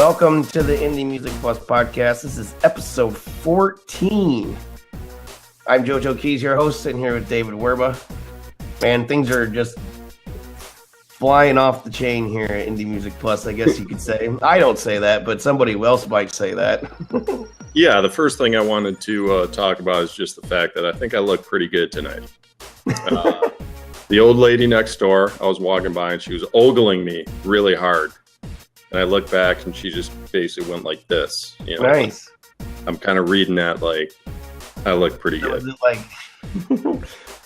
Welcome to the Indie Music Plus podcast. This is episode 14. I'm JoJo Keys, your host, sitting here with David Werba. Man, things are just flying off the chain here at Indie Music Plus, I guess you could say. I don't say that, but somebody else might say that. Yeah, the first thing I wanted to talk about is just the fact that I think I look pretty good tonight. The old lady next door, I was walking by and she was ogling me really hard. And I looked back and she just basically went like this. You know, nice. I'm kind of reading that like I look pretty good. Is it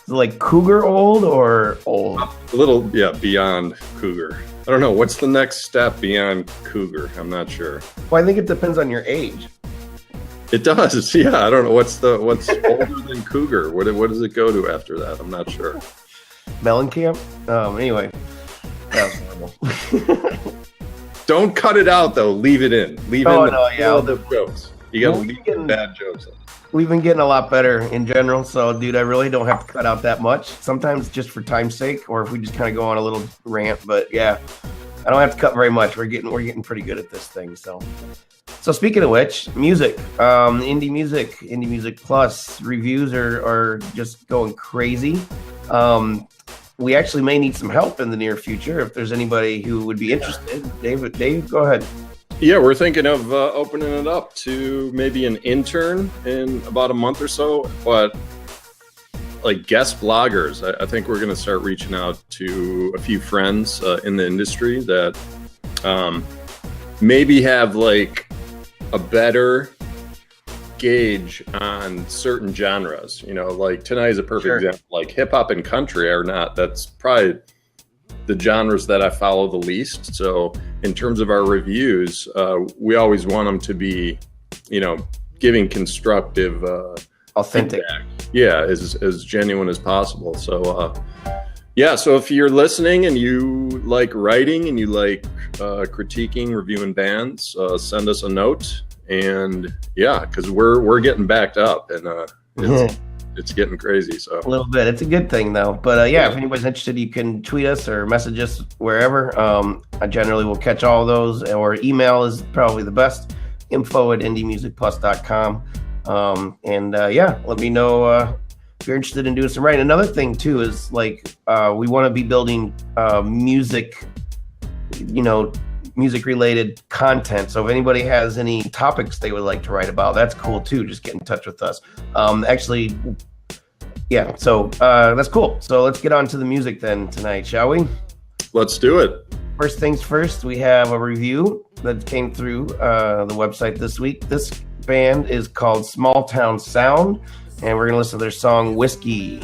like cougar old or old? A little, yeah, beyond cougar. I don't know. What's the next step beyond cougar? I'm not sure. Well, I think it depends on your age. It does. Yeah, I don't know. What's older than cougar? What does it go to after that? I'm not sure. Mellencamp? Anyway. That was horrible. Don't cut it out, though. Leave it in. Leave in the jokes. You got to leave the bad jokes in. We've been getting a lot better in general, so, dude, I really don't have to cut out that much. Sometimes just for time's sake, or if we just kind of go on a little rant. But, yeah, I don't have to cut very much. We're getting pretty good at this thing, so. So speaking of which, music, Indie Music Plus reviews are just going crazy. We actually may need some help in the near future if there's anybody who would be interested. Dave, go ahead. Yeah, we're thinking of opening it up to maybe an intern in about a month or so, but like guest bloggers. I think we're going to start reaching out to a few friends in the industry that maybe have like a better gauge on certain genres. You know, like tonight is a perfect example. Like hip hop and country are not. That's probably the genres that I follow the least. So in terms of our reviews, we always want them to be, you know, giving constructive, authentic, feedback. Yeah, as genuine as possible. So yeah, so if you're listening and you like writing and you like critiquing, reviewing bands, send us a note. And yeah, because we're getting backed up and it's getting crazy. So a little bit. It's a good thing though. But yeah, if anybody's interested, you can tweet us or message us wherever. I generally will catch all of those, or email is probably the best. info@indiemusicplus.com. Yeah, let me know if you're interested in doing some writing. Another thing too is like we want to be building music related content. So if anybody has any topics they would like to write about, that's cool too. Just get in touch with us. So that's cool. So let's get on to the music then tonight, shall we? Let's do it. First things first, we have a review that came through the website this week. This band is called Small Town Sound, and we're going to listen to their song Whiskey.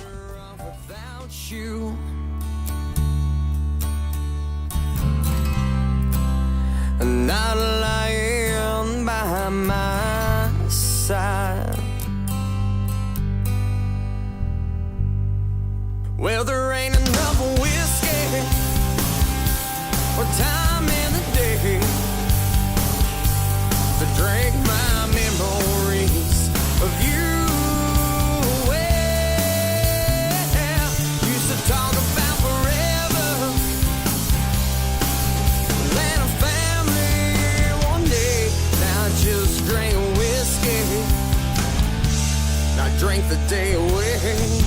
Not lying by my side. Well, there ain't enough whiskey or time in the day to drink my memories of you away. Used to talk about forever, land of family one day. Now I just drink whiskey, I drink the day away.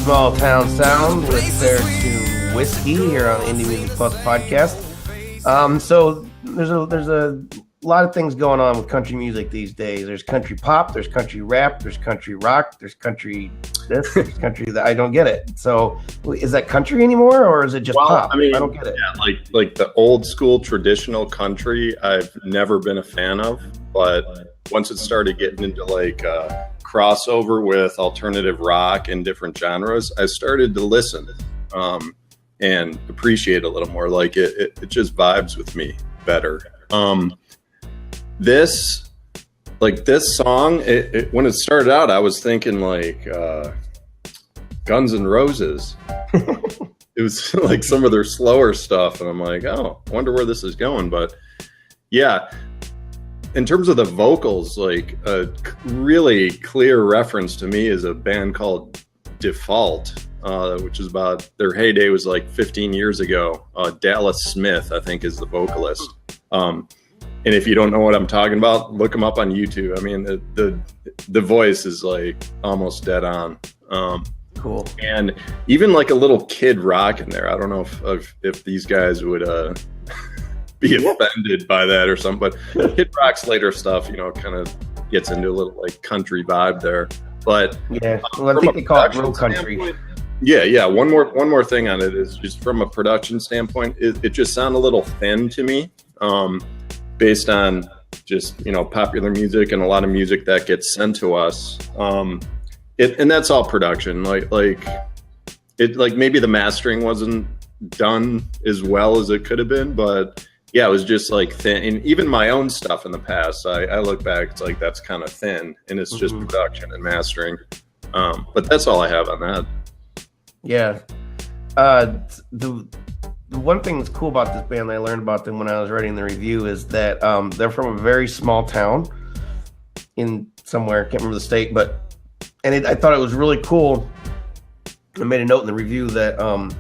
Small Town Sound with their tune Whiskey here on the Indie Music Plus podcast. So there's a lot of things going on with country music these days. There's country pop, there's country rap, there's country rock, there's country this, there's country that. I don't get it. So is that country anymore, or is it just pop? I mean, I don't get it. Yeah, like the old school traditional country, I've never been a fan of, but once it started getting into like crossover with alternative rock and different genres, I started to listen and appreciate it a little more. Like it just vibes with me better. This song, when it started out, I was thinking like Guns N' Roses. it was like some of their slower stuff, and I'm like, oh, I wonder where this is going. But yeah, in terms of the vocals, like a really clear reference to me is a band called Default, which is about their heyday was like 15 years ago. Dallas Smith, I think, is the vocalist. And if you don't know what I'm talking about, look them up on YouTube. I mean, the voice is like almost dead on. Cool. And even like a little Kid Rock in there. I don't know if these guys would be offended by that or something. But Kid Rock's later stuff, you know, kind of gets into a little like country vibe there. But yeah, well, I think they call it real country. Yeah. One more thing on it is just from a production standpoint, it just sounded a little thin to me. Based on just, you know, popular music and a lot of music that gets sent to us. And that's all production. Like maybe the mastering wasn't done as well as it could have been, but yeah, it was just like thin. And even my own stuff in the past, I look back, it's like, that's kind of thin, and it's just production and mastering. But that's all I have on that. Yeah. The one thing that's cool about this band, I learned about them when I was writing the review, is that they're from a very small town in somewhere, I can't remember the state, I thought it was really cool. I made a note in the review that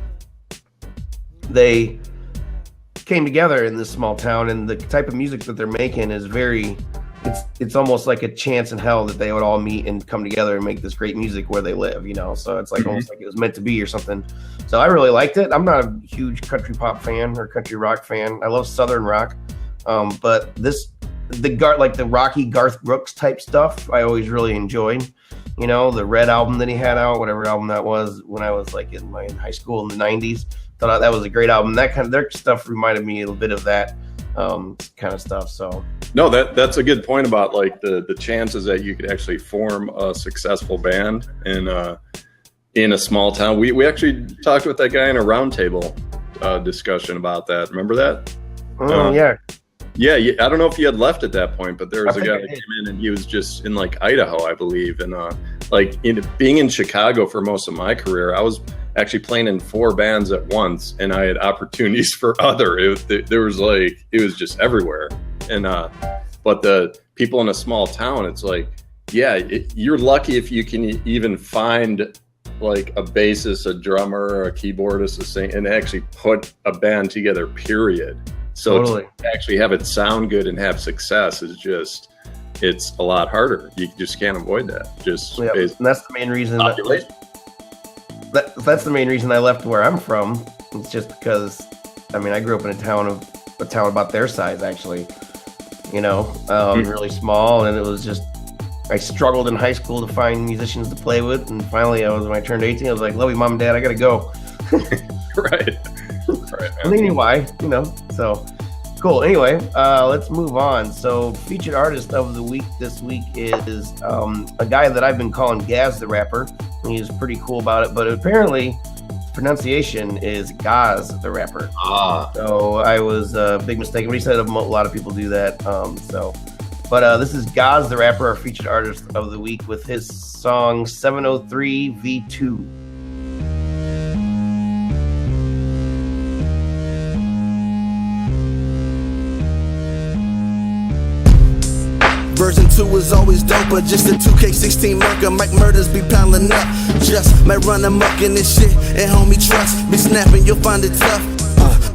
they came together in this small town, and the type of music that they're making is it's almost like a chance in hell that they would all meet and come together and make this great music where they live, you know? So it's like almost like it was meant to be or something. So I really liked it. I'm not a huge country pop fan or country rock fan. I love Southern rock. But the rocky Garth Brooks type stuff, I always really enjoyed. You know, the Red album that he had out, whatever album that was, when I was like in high school in the 90s, thought that was a great album. Their stuff reminded me a little bit of that kind of stuff. So no, that's a good point about like the chances that you could actually form a successful band in a small town. We actually talked with that guy in a roundtable discussion about that. Remember that? Yeah. I don't know if he had left at that point, but there was a guy that came in and he was just in like Idaho, I believe. And being in Chicago for most of my career, I was actually playing in 4 bands at once, and I had opportunities for other. It was just everywhere. And but the people in a small town, it's like, yeah, you're lucky if you can even find like a bassist, a drummer, or a keyboardist, a singer, and actually put a band together, period. So to actually have it sound good and have success it's a lot harder. You just can't avoid that. And that's the main reason. That's the main reason I left where I'm from. It's just because, I mean, I grew up in a town about their size, actually. You know, really small, and it was just, I struggled in high school to find musicians to play with, and finally, when I turned 18, I was like, "Love you, Mom and Dad, I gotta go." Right. Anyway, you know, so cool. Anyway, let's move on. So, featured artist of the week this week is a guy that I've been calling Gaz the Rapper. He's pretty cool about it, but apparently pronunciation is Gaz the Rapper. So I was a big mistake, but he said a lot of people do that. But this is Gaz the Rapper, our featured artist of the week, with his song 703 V2. Version 2 is always dope, but just a 2K16 murker. Mike murders be piling up. Just might run amok in this shit, and homie trust be snapping, you'll find it tough.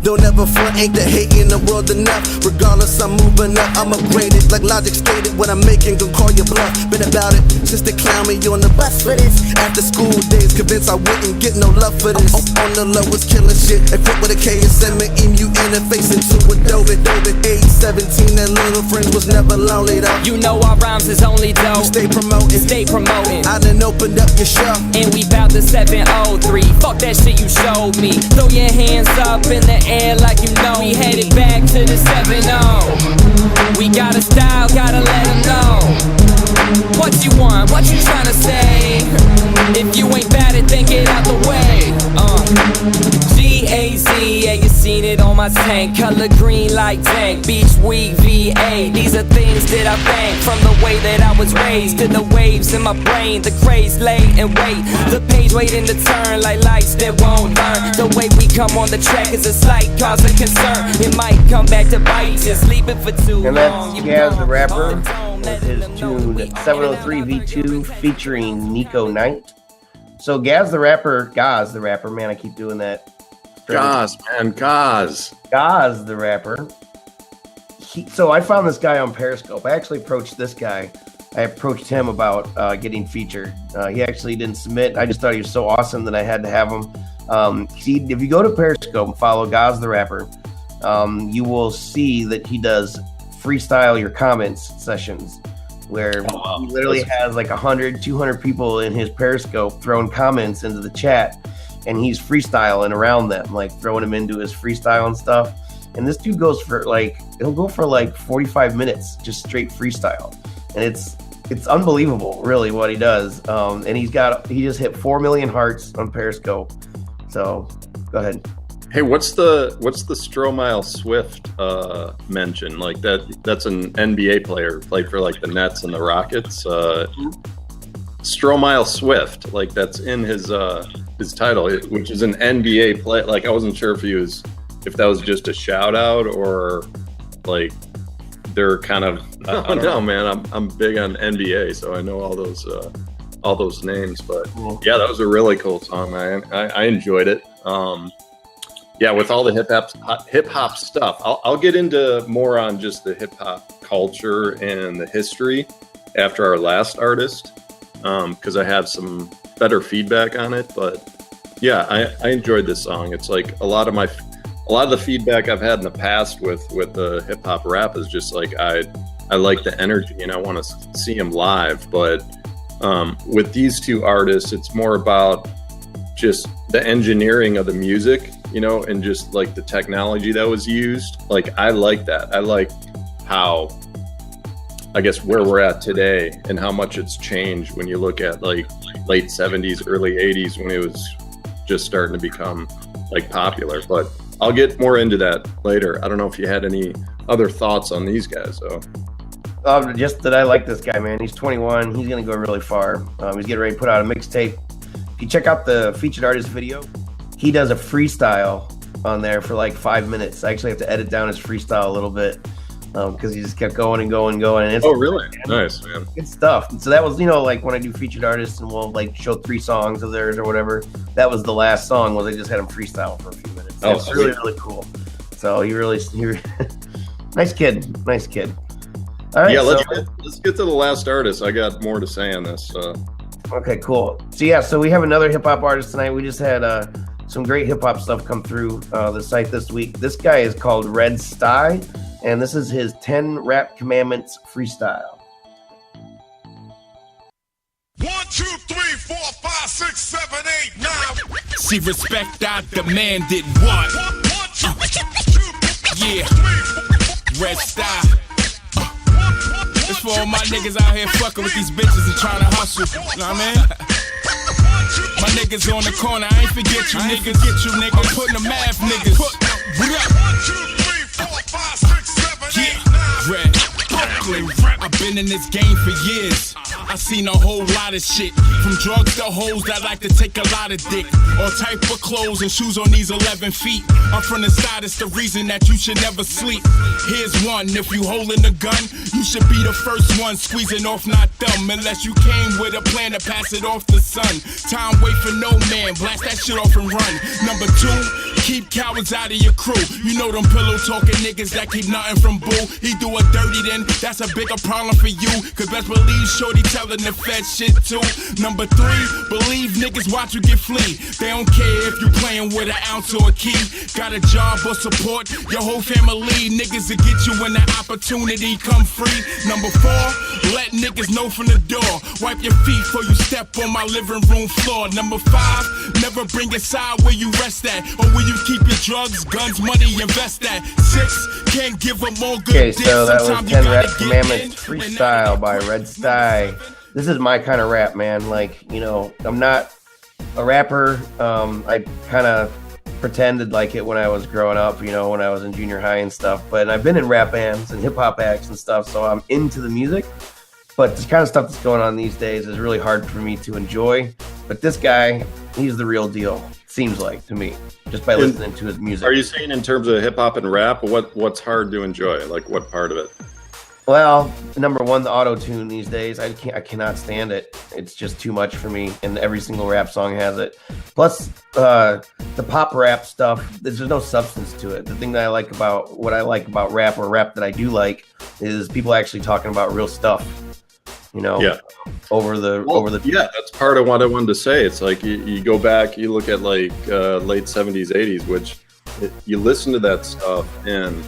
Don't ever front, ain't the hate in the world enough. Regardless, I'm moving up, I'm upgraded. Like Logic stated, what I'm making, gon' call your bluff. Been about it since they clown me on the bus for this. After school days, convinced I wouldn't get no love for this. On the low, was killing shit. Equipped with a KSM and EMU interface into Adobe. Age 17, that little friends was never lonely though. You know our rhymes is only dope. Stay promoting. I done opened up your show. And we bout the 703. Fuck that shit you showed me. Throw your hands up in the air like you know. We headed back to the 7-0. We got a style, gotta let them know. What you want, what you tryna say? If you ain't bad at, then get out the way. B-A-Z, yeah, you seen it on my tank. Color green like tank, beach weed VA. These are things that I thank, from the way that I was raised to the waves in my brain. The craze lay and wait, the page waiting to turn like lights that won't burn. The way we come on the track is a slight cause of concern. It might come back to bite you, sleeping for too And long. that's Gaz the Rapper with his tune 703 V2 featuring Nico Knight. So Gaz the Rapper, man, I keep doing that. Gaz, man, Gaz. Gaz the Rapper. So I found this guy on Periscope. I actually approached this guy. I approached him about getting featured. He actually didn't submit. I just thought he was so awesome that I had to have him. If you go to Periscope and follow Gaz the Rapper, you will see that he does freestyle your comments sessions where he literally has like 100, 200 people in his Periscope throwing comments into the chat, and he's freestyling around them, like throwing them into his freestyle and stuff. And this dude goes for he'll go for like 45 minutes, just straight freestyle. And it's unbelievable, really, what he does. And he just hit 4 million hearts on Periscope. So go ahead. Hey, what's the Stromile Swift mention? Like that's an NBA player, played for like the Nets and the Rockets. Stromile Swift, like that's in his title, which is an NBA play. Like I wasn't sure if that was just a shout out or like they're kind of I don't know, man. I'm big on NBA, so I know all those names. But yeah, that was a really cool song, man. I enjoyed it. Yeah, with all the hip hop stuff, I'll get into more on just the hip hop culture and the history after our last artist, because I have some better feedback on it. But yeah, I enjoyed this song. It's like a lot of the feedback I've had in the past with the hip hop rap is just like I like the energy and I want to see him live. But with these two artists, it's more about just the engineering of the music, and just like the technology that was used. Like I like that. I like how, I guess, where we're at today and how much it's changed when you look at like late 70s, early 80s when it was just starting to become like popular. But I'll get more into that later. I don't know if you had any other thoughts on these guys though. Just that I like this guy, man. He's 21. He's going to go really far. He's getting ready to put out a mixtape. If you check out the featured artist video, he does a freestyle on there for like 5 minutes. I actually have to edit down his freestyle a little bit because he just kept going and going and going. And it's really? Nice, man. Good stuff. And so that was, like when I do featured artists and we'll like show 3 songs of theirs or whatever. That was the last song was I just had him freestyle for a few minutes. Oh, it's really, really cool. So he nice kid. All right, yeah, let's get to the last artist. I got more to say on this. Okay, cool. So we have another hip hop artist tonight. We just had some great hip hop stuff come through the site this week. This guy is called Red-Stuy, and this is his 10 Rap Commandments freestyle. 1, 2, 3, 4, 5, 6, 7, 8, 9. See, respect, I demanded what? 1, 2, 3, 4, Yeah, 5, Red-Stuy. It's for all my niggas out here fucking with these bitches and trying to hustle. You know what I mean? My niggas on the corner, I ain't forget you niggas. I'm putting the math niggas. What up? 1, 2, 3, 4, 5, 6, 7, 8, 9. Red, Brooklyn, I've been in this game for years. I seen a whole lot of shit, from drugs to hoes that like to take a lot of dick. All type of clothes and shoes on these 11 feet. I'm from the side, it's the reason that you should never sleep. Here's one, if you holding a gun, you should be the first one squeezing off, not them. Unless you came with a plan to pass it off the sun. Time wait for no man, blast that shit off and run. Number 2, keep cowards out of your crew. You know them pillow talking niggas that keep nothing from boo. He do a dirty then, that's a bigger problem for you. Cause best believe shorty telling the fed shit too. Number 3, believe niggas watch you get flee. They don't care if you playing with an ounce or a key. Got a job or support your whole family. Niggas will get you when the opportunity come free. Number 4, let niggas know from the door. Wipe your feet before you step on my living room floor. Number 5, never bring your side where you rest at, or where you keep your drugs, guns, money, invest at. 6, can't give them all good. Okay, so that was 10 Rap Commandments freestyle by Red-Stuy. This is my kind of rap, man. Like, I'm not a rapper. I kind of pretended like it when I was growing up, you know, when I was in junior high and stuff. But I've been in rap bands and hip hop acts and stuff, so I'm into the music. But the kind of stuff that's going on these days is really hard for me to enjoy. But this guy, he's the real deal, seems like to me, just by listening to his music. Are you saying in terms of hip hop and rap, what's hard to enjoy? Like what part of it? Well, number one, the auto tune these days, I cannot stand it. It's just too much for me, and every single rap song has it. Plus, the pop rap stuff, there's no substance to it. The thing that I like about rap, or rap that I do like, is people actually talking about real stuff. You know, over the yeah, that's part of what I wanted to say. It's like you go back, you look at like late 70s, 80s, which you listen to that stuff, and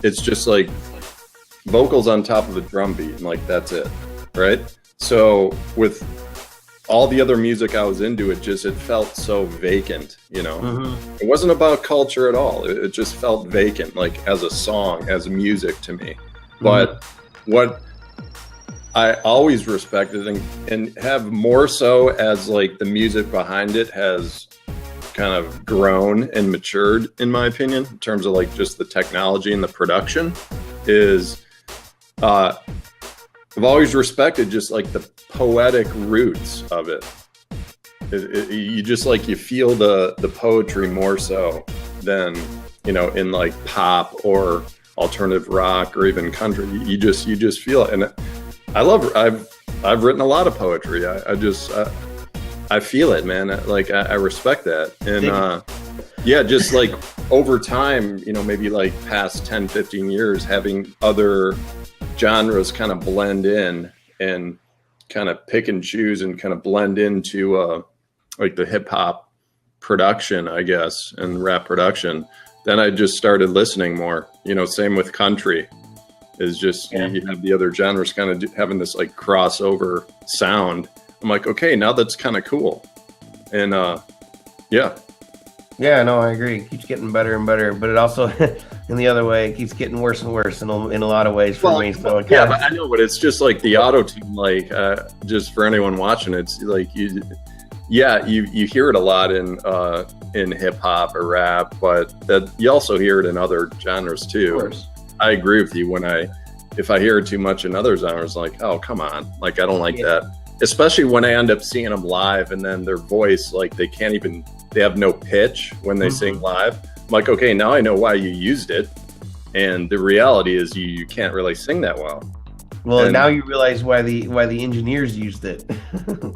it's just like vocals on top of a drum beat, and like that's it, right? So with all the other music I was into, it felt so vacant, you know. Mm-hmm. It wasn't about culture at all. It just felt vacant, like as a song, as music to me. But what I always respected and have more so as like the music behind it has kind of grown and matured, in my opinion, in terms of like just the technology and the production, is I've always respected just like the poetic roots of it. You just like, you feel the poetry more so than, you know, in like pop or alternative rock or even country. You just feel it. And I've written a lot of poetry. I feel it, man. Like I respect that. And yeah, just like over time, you know, maybe like past 10, 15 years, having other genres kind of blend in and kind of pick and choose and kind of blend into like the hip hop production, I guess, and rap production. Then I just started listening more, you know, same with country. Is just, you have the other genres kind of having this like crossover sound. I'm like, okay, now that's kind of cool. And yeah, no, I agree. It keeps getting better and better, but it also in the other way, it keeps getting worse and worse in a lot of ways for me. So yeah, but I know, but it's just like the auto tune, like just for anyone watching, it's like you hear it a lot in hip hop or rap, but that you also hear it in other genres too. Of course. I agree with you. If I hear it too much in other genres, like, oh, come on. Like, I don't like that. Especially when I end up seeing them live and then their voice, like they have no pitch when they sing live. I'm like, okay, now I know why you used it. And the reality is you can't really sing that well. Well, now you realize why the engineers used it.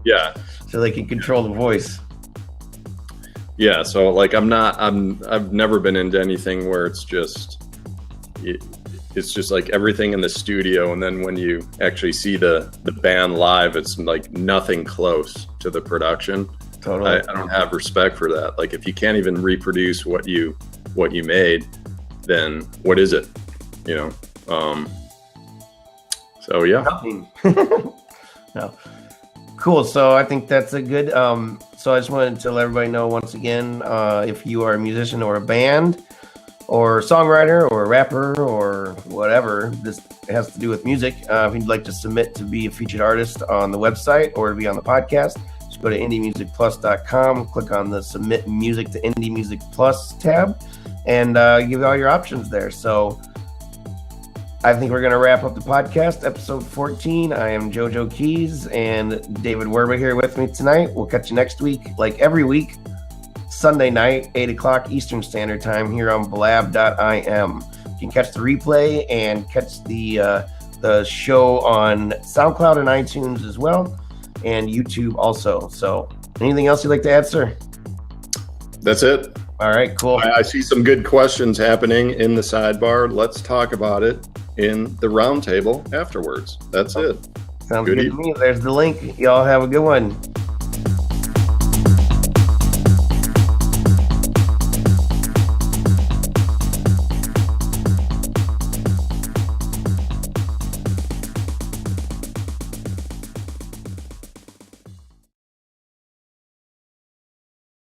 Yeah. So they can control the voice. Yeah. So like, I've never been into anything where it's just like everything in the studio, and then when you actually see the band live, it's like nothing close to the production. Totally. I don't have respect for that. Like, if you can't even reproduce what you made, then what is it? You know. So yeah. No. Cool. So I think that's a good. So I just wanted to let everybody know once again, if you are a musician or a band, or songwriter or rapper or whatever, this has to do with music. If you'd like to submit to be a featured artist on the website or to be on the podcast, just go to indiemusicplus.com, click on the Submit Music to Indie Music Plus tab, and give all your options there. So I think we're going to wrap up the podcast, episode 14. I am JoJo Keys and David Werber here with me tonight. We'll catch you next week, like every week, Sunday night, 8 o'clock Eastern Standard Time here on blab.im. You can catch the replay and catch the show on SoundCloud and iTunes as well, and YouTube also. So anything else you'd like to add, sir? That's it. All right, cool. I see some good questions happening in the sidebar. Let's talk about it in the roundtable afterwards. That's it. Sounds good to me. There's the link. Y'all have a good one.